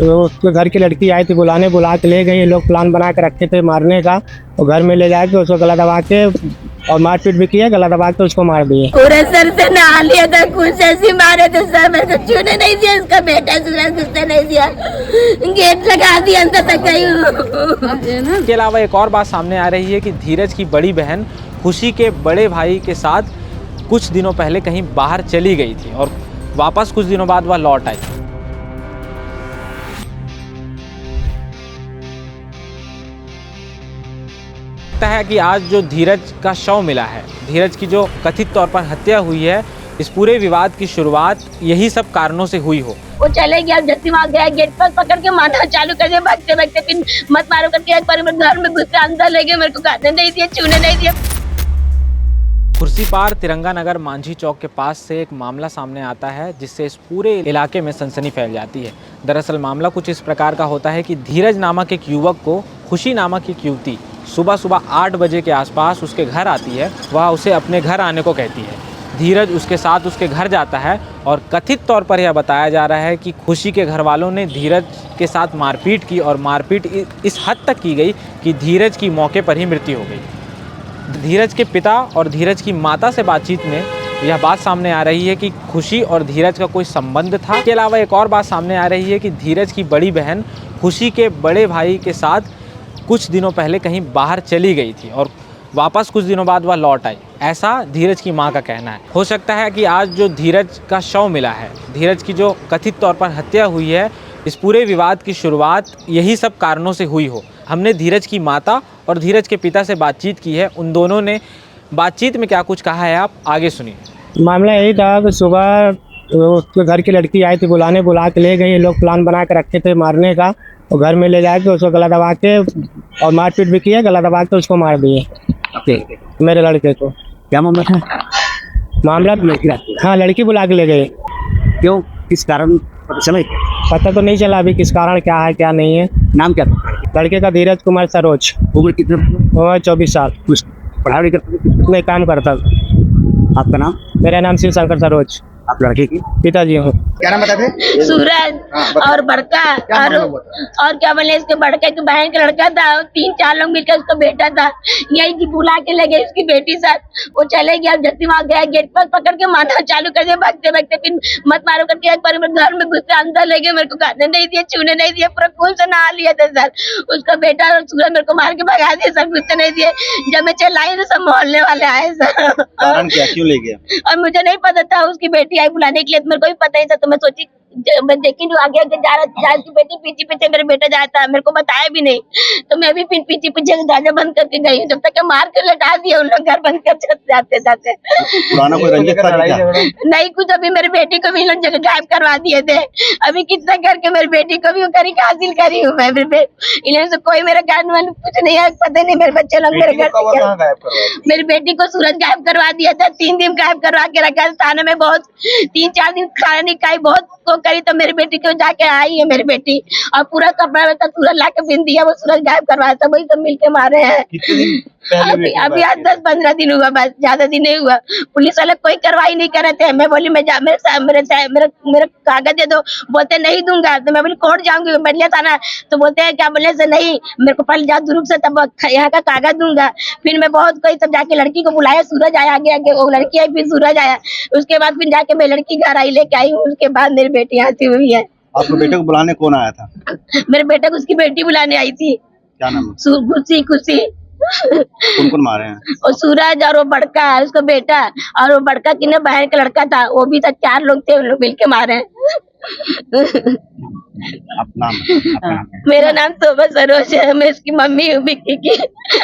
उसके घर की लड़की आई थी बुलाने, बुला के ले गई। ये लोग प्लान बना के रखे थे मारने का, और घर में ले जाके उसको गला दबा के और मारपीट भी किया, गला दबा के उसको मार दिए। पूरे सर से नहा लिया था, कुछ ऐसी मारे थे सर, मेरे को छूने नहीं दिया। इसका बेटा सूरज नहीं दिया, गेट लगा दिया अंदर तक गई। इसके अलावा एक और बात सामने आ रही है कि धीरज की बड़ी बहन खुशी के बड़े भाई के साथ कुछ दिनों पहले कहीं बाहर चली गई थी और वापस कुछ दिनों बाद वह लौट आई। लगता है कि आज जो धीरज का शव मिला है, धीरज की जो कथित तौर पर हत्या हुई है, इस पूरे विवाद की शुरुआत यही सब कारणों से हुई हो। वो चले गया, जैसे वहाँ गया गेट पर पकड़ के मारना चालू कर दिया, भागते भागते फिर मत मारो करके एक बार घर में घुस के अंदर ले गए। मेरे को खाने नहीं दिया, छूने नहीं दिया। खुर्सीपार तिरंगा नगर मांझी चौक के पास से एक मामला सामने आता है जिससे इस पूरे इलाके में सनसनी फैल जाती है। दरअसल मामला कुछ इस प्रकार का होता है कि धीरज नामक एक युवक को खुशी नामक एक युवती सुबह सुबह 8 बजे के आसपास उसके घर आती है। वह उसे अपने घर आने को कहती है। धीरज उसके साथ उसके घर जाता है और कथित तौर पर यह बताया जा रहा है कि खुशी के घर वालों ने धीरज के साथ मारपीट की और मारपीट इस हद तक की गई कि धीरज की मौके पर ही मृत्यु हो गई। धीरज के पिता और धीरज की माता से बातचीत में यह बात सामने आ रही है कि खुशी और धीरज का कोई संबंध था। इसके अलावा एक और बात सामने आ रही है कि धीरज की बड़ी बहन खुशी के बड़े भाई के साथ कुछ दिनों पहले कहीं बाहर चली गई थी और वापस कुछ दिनों बाद वह लौट आई, ऐसा धीरज की मां का कहना है। हो सकता है कि आज जो धीरज का शव मिला है, धीरज की जो कथित तौर पर हत्या हुई है, इस पूरे विवाद की शुरुआत यही सब कारणों से हुई हो। हमने धीरज की माता और धीरज के पिता से बातचीत की है। उन दोनों ने बातचीत में क्या कुछ कहा है, आप आगे सुनिए। मामला यही था कि सुबह उसके घर की लड़की आई थी बुलाने, बुला के ले गई। ये लोग प्लान बना के रखे थे मारने का, और घर में ले जाके उसको गला दबा के और मारपीट भी किया, गला दबा के उसको मार दिए मेरे लड़के को। क्या मामला था? मामला हाँ, लड़की बुला के ले गए। क्यों, किस कारण समय पता तो नहीं चला अभी किस कारण, क्या है क्या नहीं है। नाम क्या था लड़के का धीरज कुमार सरोज, उम्र कितने? उम्र 24 साल। कुछ पढ़ाई करते? मैं काम करता। आपका नाम? मेरा नाम शिव शंकर सरोज, आप लड़के की पिताजी हूँ। क्या नाम बताते? सूरज और बड़का और क्या बोले, इसके बड़के की बहन का लड़का था। 3-4 लोग मिलकर उसका बेटा था, यही की बुला के ले गए उसकी बेटी साथ। वो चले गया, जैसे वहाँ गया गेट पर पकड़ के मारना चालू कर दिया, भागते भागते फिर मत मारो करके एक बार घर में घुस के अंदर ले गए। मेरे को खाने नहीं दिया, छूने नहीं दिया, पूरा खून से नहा लिया था सर। उसका बेटा और सूरज मेरे को मार के भगा दिया सर, घुसने नहीं दिए। जब मैं चिल्लाई तो सब मोहल्ले वाले आए सर। क्यों ले गया? और मुझे नहीं पता था उसकी बेटी आई बुलाने के लिए, तो मेरे को भी पता ही था। तो मैं सोची, मैं देखी जो आगे आगे जा रहा उसकी बेटी पीछे पीछे मेरे बेटा जाता है, मेरे को बताया भी नहीं। तो मैं भी फिर पीछे पीछे दरवाजा बंद करके गई, जब तक मार के लटा दिया उन लोग, घर बंद कर जाते जाते। पुराना कोई रंजिश था क्या? नहीं कुछ, अभी मेरी बेटी को भी लोग जगह गायब करवा दिए थे। अभी कितना करके मेरी बेटी को भी करी हासिल करी हूँ मैं। इन्हें से कोई मेरा गार्ड वाल कुछ नहीं है, पता नहीं मेरे बच्चे लोग मेरे घर। मेरी बेटी को सूरज गायब करवा दिया था, 3 दिन गायब करवा के रखा थाने में। बहुत 3-4 दिन खाना नहीं खाई, बहुत को करी, तो मेरी बेटी को जाके आई है मेरी बेटी, और पूरा कपड़ा वपड़ा सूरज ला के बिन दिया। वो सूरज गायब करवाया था, वही सब मिलके मारे हैं। अभी आज 10-15 दिन हुआ, बस ज्यादा दिन नहीं हुआ। पुलिस वाले कोई कार्रवाई नहीं कर रहे थे। मैं बोली मेरे कागज दे दो, बोलते नहीं दूंगा। तो मैं बोली कोर्ट जाऊंगी बदलिया थाना, तो बोलते हैं क्या बोलने से नहीं, मेरे को पहले जा दुरुप से तब यहाँ का कागज दूंगा। फिर मैं बहुत कोई सब जाके लड़की को बुलाया, सूरज आया आगे आगे, वो लड़की आई, फिर सूरज आया। उसके बाद फिर जाके मैं लड़की घर आई, लेके आई हूँ। उसके बाद मेरी बेटी आती हुई है। आपके बेटे को बुलाने कौन आया था? मेरे बेटे को उसकी बेटी बुलाने आई थी। क्या नाम है? खुशी। कौन कौन मारे हैं? और सूरज और वो बड़का उसका बेटा, और वो बड़का की ना बहन का लड़का था, वो भी था। 4 लोग थे, उन लोग मिलके मारे। आप नाम? मेरा नाम शोभा सरोज है, मैं इसकी मम्मी हूँ विक्की की।